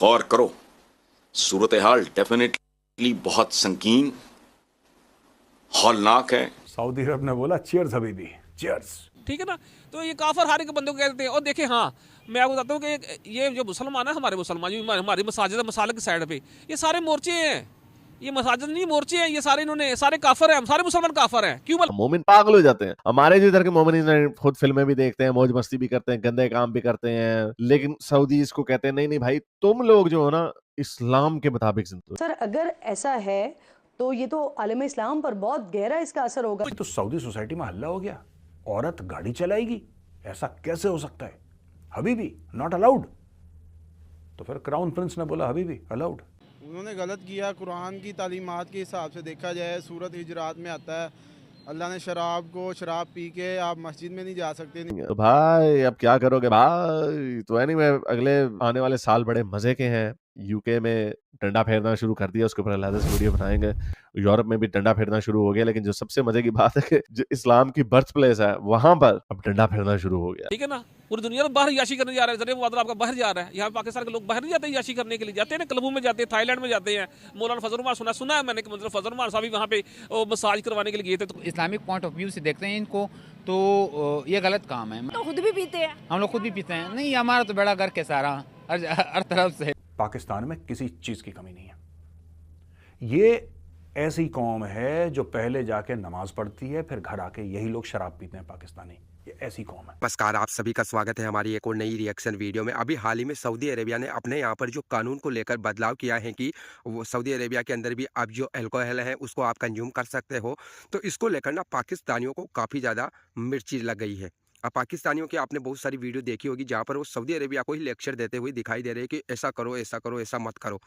गौर करो, सूरत हाल डेफिनेटली बहुत संगीन, हौलनाक है। सऊदी अरब ने बोला चीयर्स हबीबी, चीयर्स। ठीक है ना। तो ये काफर हारे के बंदों को कहते हैं। और देखें, हाँ, मैं आपको बताता हूँ कि ये जो मुसलमान है, हमारे मुसलमान जो हमारी मसाजिद मसाल की साइड पे, ये सारे मोर्चे हैं। ये मसाजिद नहीं, मोर्चे हैं। ये सारे इन्होंने सारे काफर हैं, हम सारे मुसलमान काफर हैं। क्यों? मोमिन पागल हो जाते हैं। हमारे जो इधर के मोमिन खुद फिल्में भी देखते हैं, मौज मस्ती भी करते हैं, गंदे काम भी करते हैं, लेकिन सऊदी इसको कहते हैं नहीं नहीं भाई, तुम लोग जो हो ना इस्लाम के मुताबिक जिंदगी। सर अगर ऐसा है तो ये तो आलम इस्लाम पर बहुत गहरा इसका असर होगा। तो सऊदी सोसाइटी में हल्ला हो गया, औरत गाड़ी चलाएगी, ऐसा कैसे हो सकता है? Habibi not allowed. तो फिर क्राउन प्रिंस ने बोला हबीबी अलाउड। उन्होंने गलत किया। कुरान की तालीमात के हिसाब से देखा जाए, सूरत हिजरात में आता है अल्लाह ने शराब पी के आप मस्जिद में नहीं जा सकते। तो भाई अब क्या करोगे भाई? तो एनीवे अगले आने वाले साल बड़े मजे के हैं। यूके में डंडा फेरना शुरू कर दिया, उसके ऊपर अलग से वीडियो बनाएंगे। यूरोप में भी डंडा फेरना शुरू हो गया, लेकिन जो सबसे मजे की बात है कि जो इस्लाम की बर्थ प्लेस है वहां पर अब डंडा फेरना शुरू हो गया। ठीक है ना। पूरी दुनिया में बाहर याशी करने जा रहे हैं। जरिए मुबादला आपका बाहर जा रहा है। यहाँ पाकिस्तान के लोग बाहर नहीं जाते याशी करने के लिए, जाते हैं ना, क्लबों में जाते हैं, थाईलैंड में जाते हैं। मौलाना फजल उमर सुना है मैंने कि मतलब फजल उमर साहब भी वहाँ पे मसाज करवाने के लिए गए थे। तो इस्लामिक पॉइंट ऑफ व्यू से देखते हैं इनको, तो ये गलत काम है। तो खुद भी पीते हैं, हम लोग खुद भी पीते हैं। नहीं, हमारा तो बेड़ा गर्क है सारा, हर तरफ से। पाकिस्तान में किसी चीज की कमी नहीं है। ये ऐसी कौम है जो पहले जाके नमाज पढ़ती है, फिर घर आके यही लोग शराब पीते हैं। पाकिस्तानी ये ऐसी कौम है। नमस्कार, आप सभी का स्वागत है हमारी एक और नई रिएक्शन वीडियो में। अभी हाल ही में सऊदी अरेबिया ने अपने यहाँ पर जो कानून को लेकर बदलाव किया है कि वो सऊदी अरेबिया के अंदर भी अब जो अल्कोहल है उसको आप कंज्यूम कर सकते हो, तो इसको लेकर ना पाकिस्तानियों को काफ़ी ज़्यादा मिर्ची लग गई है। अब पाकिस्तानियों की आपने बहुत सारी वीडियो देखी होगी जहाँ पर वो सऊदी अरेबिया को ही लेक्चर देते हुए दिखाई दे रहे हैं कि ऐसा करो, ऐसा करो, ऐसा मत करो।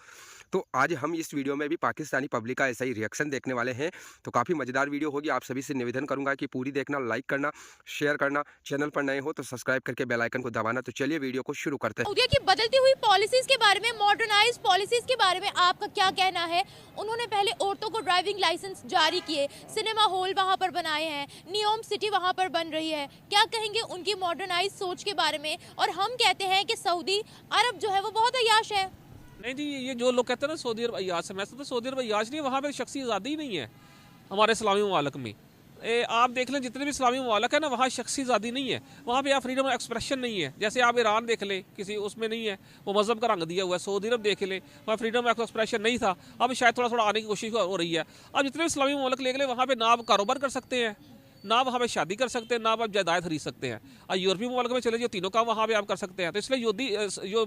तो आज हम इस वीडियो में भी पाकिस्तानी पब्लिक का ऐसा ही रिएक्शन देखने वाले हैं। तो काफ़ी मज़ेदार वीडियो होगी। आप सभी से निवेदन करूंगा कि पूरी देखना, लाइक करना, शेयर करना, चैनल पर नए हो तो सब्सक्राइब करके बेल आइकन को दबाना। तो चलिए वीडियो को शुरू करते हैं। सऊदी की बदलती हुई पॉलिसीज के बारे में, मॉडर्नाइज्ड पॉलिसीज के बारे में आपका क्या कहना है? उन्होंने पहले औरतों को ड्राइविंग लाइसेंस जारी किए, सिनेमा हॉल वहां पर बनाए हैं, नियोम सिटी वहां पर बन रही है। क्या कहेंगे उनकी मॉडर्नाइज सोच के बारे में? और हम कहते हैं कि सऊदी अरब जो है वो बहुत अय्याश है। नहीं जी, ये जो लोग कहते हैं ना सऊदी अरब अय्याश है, मैं तो सऊदी अरब अय्याश नहीं है। वहाँ पे शख्सी आज़ादी ही नहीं है हमारे इस्लामी ममालिक में। आप देख लें जितने भी इस्लामी ममालिक है ना, वहाँ शख्सी आज़ादी नहीं है। वहाँ पे आप फ्रीडम ऑफ एक्सप्रेशन नहीं है। जैसे आप ईरान देख ले, किसी उसमें नहीं है, वो मज़हब का रंग दिया हुआ है। सऊदी अरब देख ले, वहाँ फ्रीडम ऑफ एक्सप्रेशन नहीं था, अब शायद थोड़ा थोड़ा आने की कोशिश हो रही है। अब जितने भी इस्लामी ममालिक देख ले, वहाँ पर ना आप कारोबार कर सकते हैं, ना वहाँ पे शादी कर सकते हैं, ना आप जायदाद खरीद सकते हैं। और यूरोपीय ममालिक में चले जो तीनों काम वहाँ पे आप कर सकते हैं। तो इसलिए जो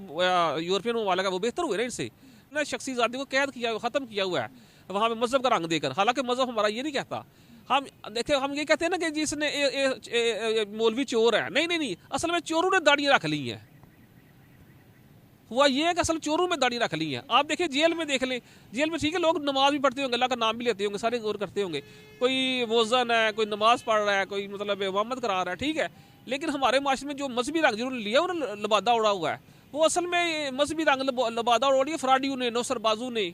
यूरोपियन ममालिक है वो बेहतर हुए ना इनसे। ना शख्सी आज़ादी को कैद किया हुआ, ख़त्म किया हुआ है वहाँ पे मज़हब का रंग देकर। हालांकि मज़हब हमारा ये नहीं कहता। हम देखे, हम ये कहते हैं ना कि जिसने मौलवी चोर है। नहीं नहीं नहीं, असल में चोरों ने दाढ़ियाँ रख ली हैं। हुआ ये है कि असल चोरों में दाढ़ी रख ली है। आप देखिए जेल में देख लें, जेल में ठीक है लोग नमाज भी पढ़ते होंगे, अल्लाह का नाम भी लेते होंगे, सारे गौर करते होंगे। कोई मोज़न है, कोई नमाज पढ़ रहा है, कोई मतलब इमामत करा रहा है, ठीक है। लेकिन हमारे माशरे में जो मजहबी रंग जिन्होंने लिया उन्होंने लबादा उड़ा हुआ है, वो असल में मजहबी रंग लबादा उड़ा लिया फराडियों ने, नौसरबाजू ने।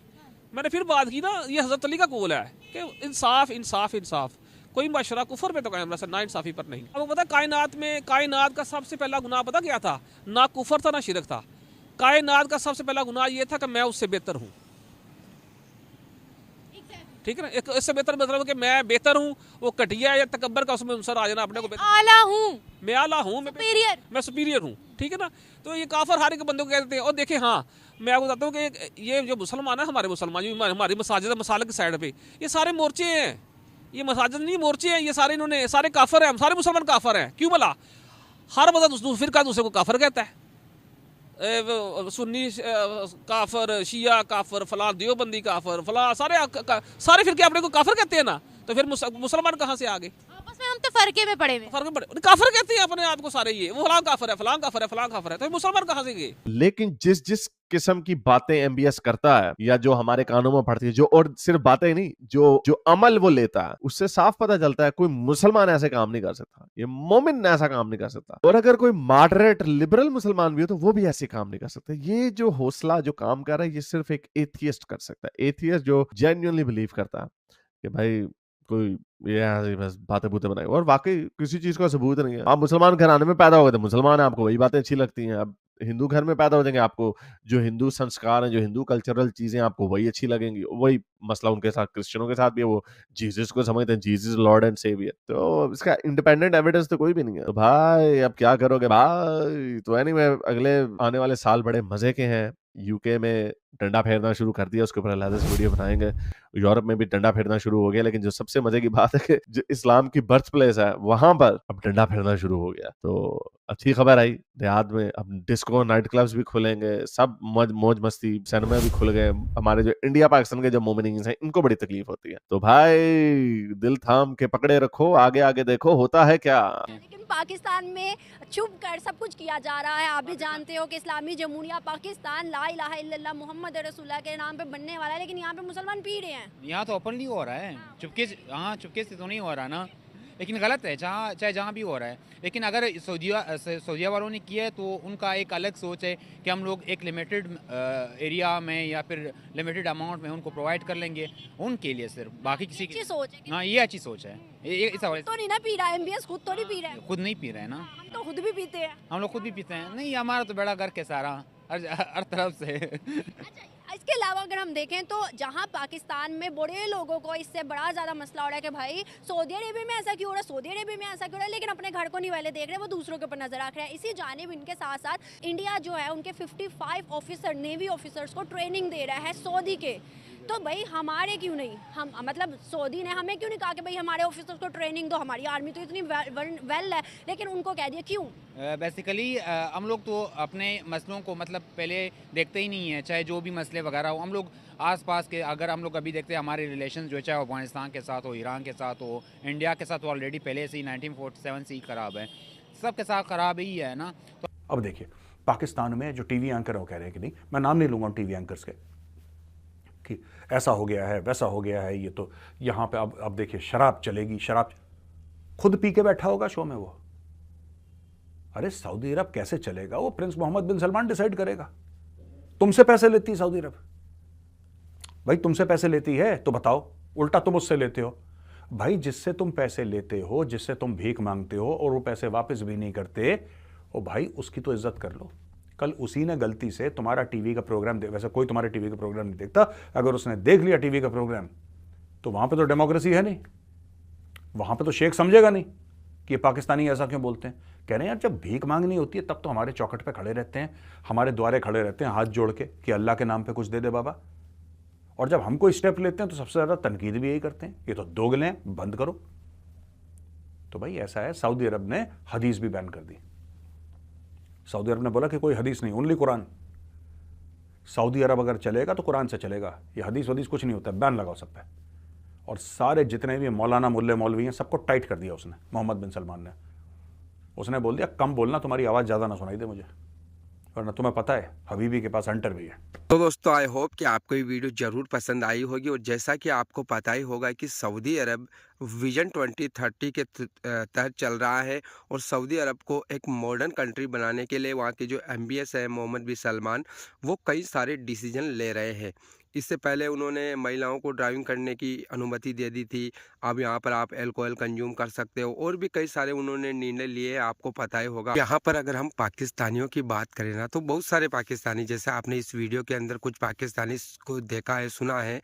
मैंने फिर बात की ना, ये हज़रत अली का कौल है कि इंसाफ इंसाफ इंसाफ। कोई माशरा कुफर पे तो कायम रहा, ना इंसाफी पर नहीं। आपको पता कायनात का सबसे पहला गुनाह पता क्या था? ना कुफर था, ना शिरक था। कायनात का सबसे पहला गुनाह ये था कि मैं उससे बेहतर हूँ। ठीक है ना। एक इससे बेहतर मतलब कि मैं बेहतर हूँ, वो घटिया या तकब्बर का उसमें अंसर आ जाना अपने को। आला हूँ, मैं आला हूँ, मैं सुपीरियर हूँ। ठीक है ना। तो ये काफर हारे के बंदों को कहते हैं। और देखें, हाँ, मैं आपको बताता हूँ कि ये जो मुसलमान है, हमारे मुसलमान जो हमारी मसाजिद मसाल की साइड पे, ये सारे मोर्चे हैं। ये मसाजिद नहीं, मोर्चे हैं। ये सारे इन्होंने सारे काफर हैं, हम सारे मुसलमान काफर हैं। क्यों भला? हर बंदा फिरका दूसरे को काफर कहता है। सुन्नी काफर, शिया काफर, फलां देवबंदी काफर, फलां सारे फिर अपने को काफर कहते हैं ना। तो फिर मुसलमान कहाँ से आ गए? आपस में हम तो फरके में पड़े हुए। काफर कहते हैं अपने आप को सारे। ये वो फलां काफर है, फलां काफर है, फलां काफर है, तो मुसलमान कहाँ से गए? लेकिन जिस जिस किस्म की बातें एमबीएस करता है या जो हमारे कानों में पड़ती है, जो और सिर्फ बातें ही नहीं, जो अमल वो लेता है, उससे साफ पता चलता है कोई मुसलमान ऐसे काम नहीं कर सकता, ये मोमिन ऐसा काम नहीं कर सकता। और अगर कोई मॉडरेट लिबरल मुसलमान भी हो तो वो भी ऐसे काम नहीं कर सकता। ये जो हौसला जो काम कर रहा है, ये सिर्फ एक एथियस्ट कर सकता है। एथियस्ट जो जेन्युइनली बिलीव करता है कि भाई कोई ये ऐसे बस बातें बूतें बनाई, और वाकई किसी चीज का सबूत नहीं है। आप मुसलमान घराने में पैदा हो गए थे, मुसलमान है, आपको वही बातें अच्छी लगती हैं। अब हिंदू घर में पैदा हो जाएंगे, आपको जो हिंदू संस्कार हैं, जो हिंदू कल्चरल चीजें आपको वही अच्छी लगेंगी। वही मसला उनके साथ, क्रिश्चियनों के साथ भी है, वो जीसस को समझते हैं जीसस लॉर्ड एंड सेवियर। तो इसका इंडिपेंडेंट एविडेंस तो कोई भी नहीं है। तो भाई अब क्या करोगे भाई। तो एनीवे अगले आने वाले साल बड़े मजे के हैं। यूके में डंडा फेरना शुरू कर दिया, उसके ऊपर अलग से वीडियो बनाएंगे। यूरोप में भी डंडा फेरना शुरू हो गया, लेकिन जो सबसे मजे की बात है कि जो इस्लाम की बर्थ प्लेस है वहां पर अब डंडा फेरना शुरू हो गया। तो अच्छी खबर आई, देहात में अब डिस्को नाइट क्लब्स भी खुलेंगे, सब मौज मस्ती, सिनेमा भी खुल गए। हमारे जो इंडिया पाकिस्तान के जो मोमिनीन हैं इनको बड़ी तकलीफ होती है। तो भाई दिल थाम के पकड़े रखो, आगे आगे देखो होता है क्या। लेकिन पाकिस्तान में छुप कर सब कुछ किया जा रहा है। आप भी जानते हो कि इस्लामी जमहूरिया पाकिस्तान ला इलाहा इल्लल्लाह मोहम्मद रसूलुल्लाह के नाम पे बनने वाला है, लेकिन यहाँ पे मुसलमान पी रहे हैं। यहाँ तो ओपनली हो रहा है, चुपके से। हाँ, चुपके से तो नहीं हो रहा ना, लेकिन गलत है चाहे जहाँ भी हो रहा है। लेकिन अगर सऊदीया वालों ने किया है तो उनका एक अलग सोच है कि हम लोग एक लिमिटेड एरिया में या फिर लिमिटेड अमाउंट में उनको प्रोवाइड कर लेंगे उनके लिए सिर्फ, बाकी किसी की। अच्छी सोच है। हाँ, ये अच्छी सोच है। इस हवाले तो नहीं ना पी रहा है, MBS खुद तो नहीं पी रहा है। खुद नहीं पी रहे हैं ना, हम तो खुद भी पीते हैं। हम लोग खुद भी पीते हैं। नहीं, हमारा तो बेड़ा गर्क है सारा, हर तरफ से। अच्छा, इसके अलावा अगर हम देखें तो जहां पाकिस्तान में बड़े लोगों को इससे बड़ा ज़्यादा मसला हो रहा है कि भाई सऊदी अरेबिया में ऐसा क्यों हो रहा है, सऊदी अरेबिया में ऐसा क्यों हो रहा है, लेकिन अपने घर को नहीं वाले देख रहे, वो दूसरों के ऊपर नजर रख रहे हैं। इसी जानिब इनके साथ साथ इंडिया जो है उनके 55 ऑफिसर, नेवी ऑफिसर्स को ट्रेनिंग दे रहा है सऊदी के। तो भाई हमारे क्यों नहीं, हम मतलब सऊदी ने हमें क्यों नहीं कहा कि भाई हमारे ऑफिसर्स को ट्रेनिंग दो, हमारी आर्मी तो इतनी वेल है, लेकिन उनको कह दिया क्यों? बेसिकली हम लोग तो अपने मसलों को मतलब पहले देखते ही नहीं है, चाहे जो भी मसले वगैरह हो। हम लोग आसपास के, अगर हम लोग अभी देखते हैं हमारे रिलेशन जो है, चाहे अफगानिस्तान के साथ हो, ईरान के साथ हो, इंडिया के साथ तो ऑलरेडी पहले से ही 1947 से ही ख़राब है, सबके साथ ख़राब ही है ना। तो अब देखिए पाकिस्तान में जो टीवी एंकर वो कह रहे हैं कि नहीं, मैं नाम नहीं लूंगा टीवी एंकर्स के, कि ऐसा हो गया है वैसा हो गया है, ये तो यहाँ पे अब देखिए शराब चलेगी, शराब खुद पी के बैठा होगा शो में वो। अरे सऊदी अरब कैसे चलेगा, वो प्रिंस मोहम्मद बिन सलमान डिसाइड करेगा। तुमसे पैसे लेती है सऊदी अरब, भाई तुमसे पैसे लेती है तो बताओ, उल्टा तुम उससे लेते हो। भाई जिससे तुम पैसे लेते हो, जिससे तुम भीख मांगते हो और वो पैसे वापस भी नहीं करते, ओ भाई उसकी तो इज्जत कर लो। कल उसी ने गलती से तुम्हारा टीवी का प्रोग्राम वैसे कोई तुम्हारे टीवी का प्रोग्राम नहीं देखता, अगर उसने देख लिया टीवी का प्रोग्राम तो वहां पे तो डेमोक्रेसी है नहीं, वहां पे तो शेख समझेगा नहीं कि ये पाकिस्तानी ऐसा क्यों बोलते हैं। कह रहे हैं यार जब भीख मांगनी होती है तब तो हमारे चौखट पे खड़े रहते हैं, हमारे द्वारे खड़े रहते हैं हाथ जोड़ के कि अल्लाह के नाम पे कुछ दे दे बाबा, और जब हम कोई स्टेप लेते हैं तो सबसे ज्यादा तनकीद भी यही करते हैं, ये तो दोगले हैं, बंद करो। तो भाई ऐसा है, सऊदी अरब ने हदीस भी बैन कर दी। सऊदी अरब ने बोला कि कोई हदीस नहीं, ओनली कुरान। सऊदी अरब अगर चलेगा तो कुरान से चलेगा, ये हदीस वदीस कुछ नहीं होता, बैन लगाओ सब पे। और सारे जितने भी मौलाना मुल्ले मौलवी हैं सबको टाइट कर दिया उसने, मोहम्मद बिन सलमान ने। उसने बोल दिया कम बोलना, तुम्हारी आवाज़ ज़्यादा ना सुनाई दे मुझे, वरना तुम्हें पता है हबीबी के पास हंटर भी है। तो दोस्तों आई होप कि आपको ये वीडियो जरूर पसंद आई होगी। और जैसा कि आपको पता ही होगा कि सऊदी अरब विजन 2030 के तहत चल रहा है, और सऊदी अरब को एक मॉडर्न कंट्री बनाने के लिए वहाँ के जो MBS है मोहम्मद बिन सलमान, वो कई सारे डिसीजन ले रहे हैं। इससे पहले उन्होंने महिलाओं को ड्राइविंग करने की अनुमति दे दी थी, अब यहाँ पर आप अल्कोहल कंज्यूम कर सकते हो, और भी कई सारे उन्होंने निर्णय लिए, आपको पता ही होगा। यहाँ पर अगर हम पाकिस्तानियों की बात करें ना, तो बहुत सारे पाकिस्तानी, जैसे आपने इस वीडियो के अंदर कुछ पाकिस्तानी को देखा है, सुना है,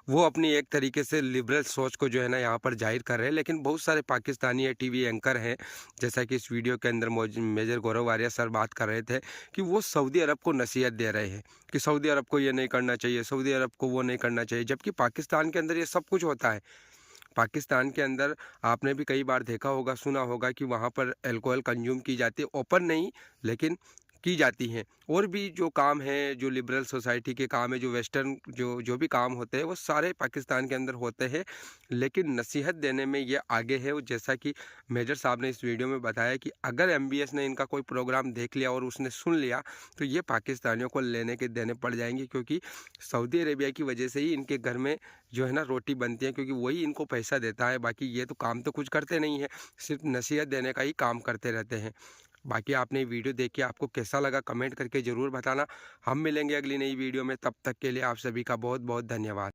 वो अपनी एक तरीके से लिबरल सोच को जो है ना यहाँ पर जाहिर कर रहे हैं। लेकिन बहुत सारे पाकिस्तानी टीवी एंकर हैं, जैसा कि इस वीडियो के अंदर मेजर गौरव वारिया सर बात कर रहे थे, कि वो सऊदी अरब को नसीहत दे रहे हैं कि सऊदी अरब को ये नहीं करना चाहिए, सऊदी अरब को वो नहीं करना चाहिए, जबकि पाकिस्तान के अंदर ये सब कुछ होता है। पाकिस्तान के अंदर आपने भी कई बार देखा होगा, सुना होगा कि वहाँ पर अल्कोहल कंज्यूम की जाती है, ओपन नहीं लेकिन की जाती हैं। और भी जो काम है, जो लिबरल सोसाइटी के काम है, जो वेस्टर्न जो भी काम होते हैं, वो सारे पाकिस्तान के अंदर होते हैं, लेकिन नसीहत देने में ये आगे है। जैसा कि मेजर साहब ने इस वीडियो में बताया कि अगर MBS ने इनका कोई प्रोग्राम देख लिया और उसने सुन लिया, तो ये पाकिस्तानियों को लेने के देने पड़ जाएंगे, क्योंकि सऊदी अरेबिया की वजह से ही इनके घर में जो है ना रोटी बनती है, क्योंकि वही इनको पैसा देता है। बाकी ये तो काम तो कुछ करते नहीं है, सिर्फ नसीहत देने का ही काम करते रहते हैं। बाकी आपने वीडियो देखी, आपको कैसा लगा कमेंट करके ज़रूर बताना। हम मिलेंगे अगली नई वीडियो में, तब तक के लिए आप सभी का बहुत बहुत धन्यवाद।